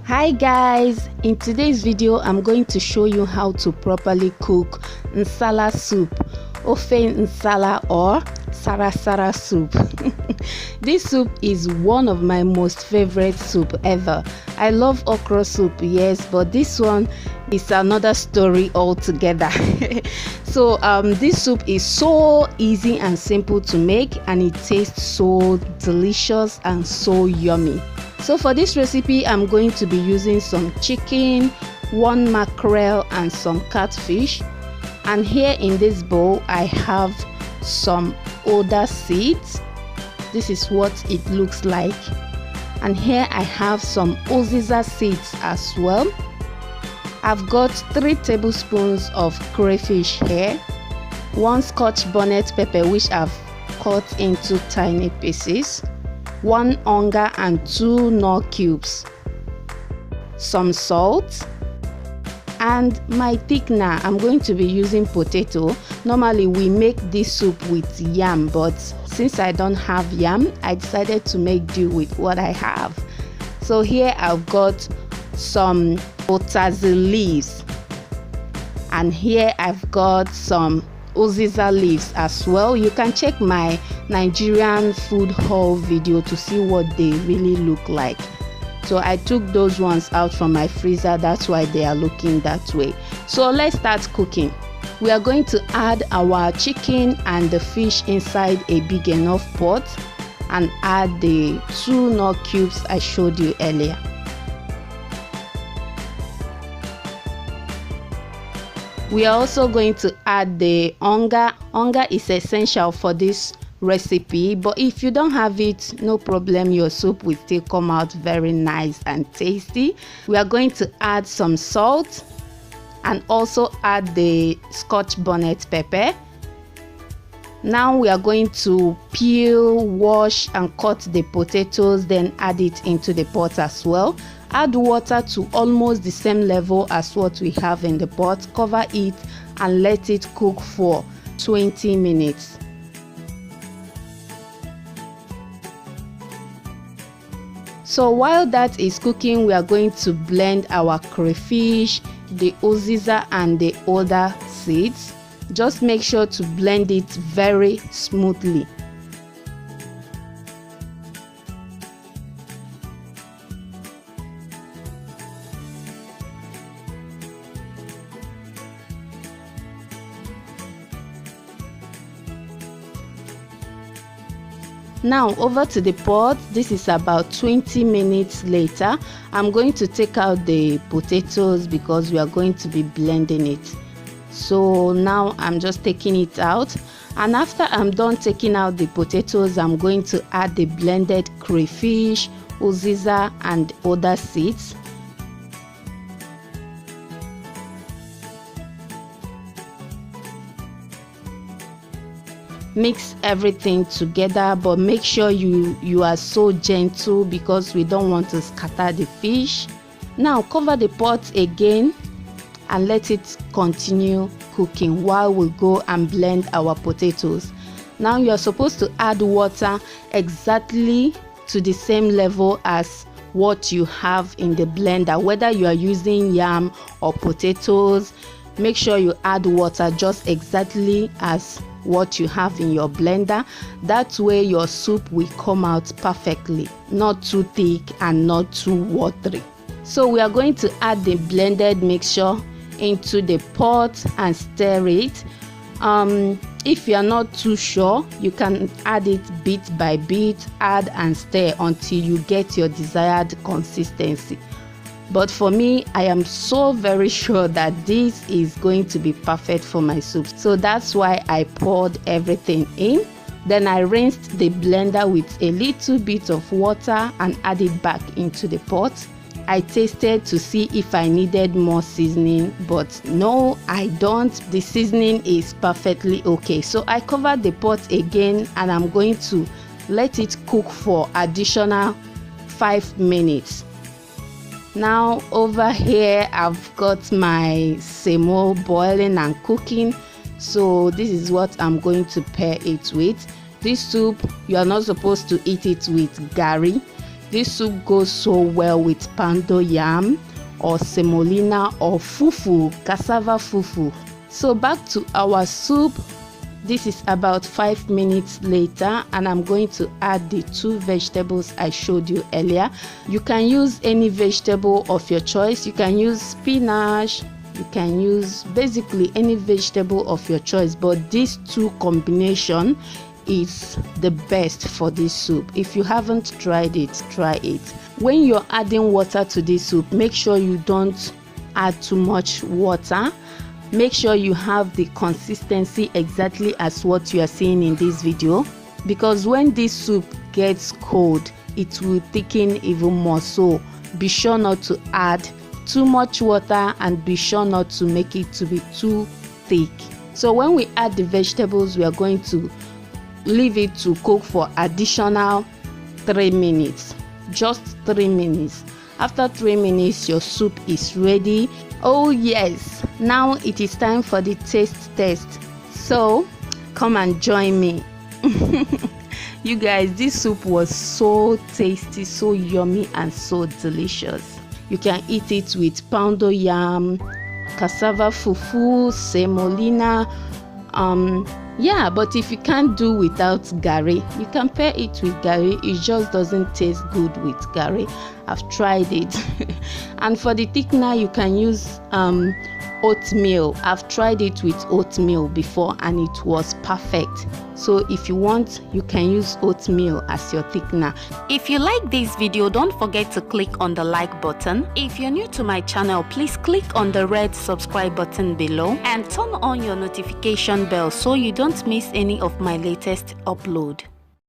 Hi guys, in today's video I'm going to show you how to properly cook Nsala soup, Ofe Nsala or Sara soup. This soup is one of my most favorite soup ever. I love okra soup, yes, but this one is another story altogether. So this soup is so easy and simple to make, and it tastes so delicious and so yummy. So for this recipe I'm going to be using some chicken, 1 mackerel and some catfish. And here in this bowl I have some Oda seeds. This is what it looks like. And here I have some Uziza seeds as well. I've got 3 tablespoons of crayfish here, 1 Scotch bonnet pepper which I've cut into tiny pieces, 1 onga and 2 knorr cubes, some salt, and my thickener. I'm going to be using potato. Normally we make this soup with yam, but since I don't have yam, I decided to make do with what I have. So here I've got some otazi leaves, and here I've got some Uziza leaves as well. You can check my Nigerian food haul video to see what they really look like. So I took those ones out from my freezer, that's why they are looking that way. So let's start cooking. We are going to add our chicken and the fish inside a big enough pot and add the 2 knorr cubes I showed you earlier. We are also going to add the onga. Onga is essential for this recipe, but if you don't have it, no problem, your soup will still come out very nice and tasty. We are going to add some salt and also add the Scotch bonnet pepper. Now we are going to peel, wash and cut the potatoes, then add it into the pot as well. Add water to almost the same level as what we have in the pot. Cover it and let it cook for 20 minutes. So while that is cooking, we are going to blend our crayfish, the Uziza and the Oda seeds. Just make sure to blend it very smoothly. Now over to the pot. This is about 20 minutes later. I'm going to take out the potatoes because we are going to be blending it. So now I'm just taking it out, and after I'm done taking out the potatoes, I'm going to add the blended crayfish, Uziza and other seeds. Mix everything together, but make sure you are so gentle because we don't want to scatter the fish. Now cover the pot again and let it continue cooking while we go and blend our potatoes. Now you are supposed to add water exactly to the same level as what you have in the blender, whether you are using yam or potatoes. Make sure you add water just exactly as what you have in your blender. That way your soup will come out perfectly, not too thick and not too watery. So we are going to add the blended mixture into the pot and stir it. If you are not too sure, you can add it bit by bit, add and stir until you get your desired consistency. But for me, I am so very sure that this is going to be perfect for my soup. So that's why I poured everything in. Then I rinsed the blender with a little bit of water and added back into the pot. I tasted to see if I needed more seasoning, but no, I don't. The seasoning is perfectly okay. So I covered the pot again and I'm going to let it cook for additional 5 minutes. Now over here I've got my semo boiling and cooking, so this is what I'm going to pair it with. This soup, you are not supposed to eat it with gari. This soup goes so well with poundo yam or semolina or fufu, cassava fufu. So back to our soup. This is about 5 minutes later, and I'm going to add the 2 vegetables I showed you earlier. You can use any vegetable of your choice. You can use spinach, you can use basically any vegetable of your choice, but these 2 combination is the best for this soup. If you haven't tried it, try it. When you're adding water to this soup, make sure you don't add too much water. Make sure you have the consistency exactly as what you are seeing in this video, because when this soup gets cold, it will thicken even more. So be sure not to add too much water, and be sure not to make it to be too thick. So when we add the vegetables, we are going to leave it to cook for additional 3 minutes. Just 3 minutes. After 3 minutes, your soup is ready. Oh yes, now it is time for the taste test. So come and join me. You guys, this soup was so tasty, so yummy, and so delicious. You can eat it with poundo yam, cassava fufu, semolina. Yeah, but if you can't do without gari, you can pair it with gari. It just doesn't taste good with gari. I've tried it. And for the thickener, you can use oatmeal. I've tried it with oatmeal before, and it was perfect. So if you want, you can use oatmeal as your thickener. If you like this video, don't forget to click on the like button. If you're new to my channel, please click on the red subscribe button below and turn on your notification bell so you don't miss any of my latest upload.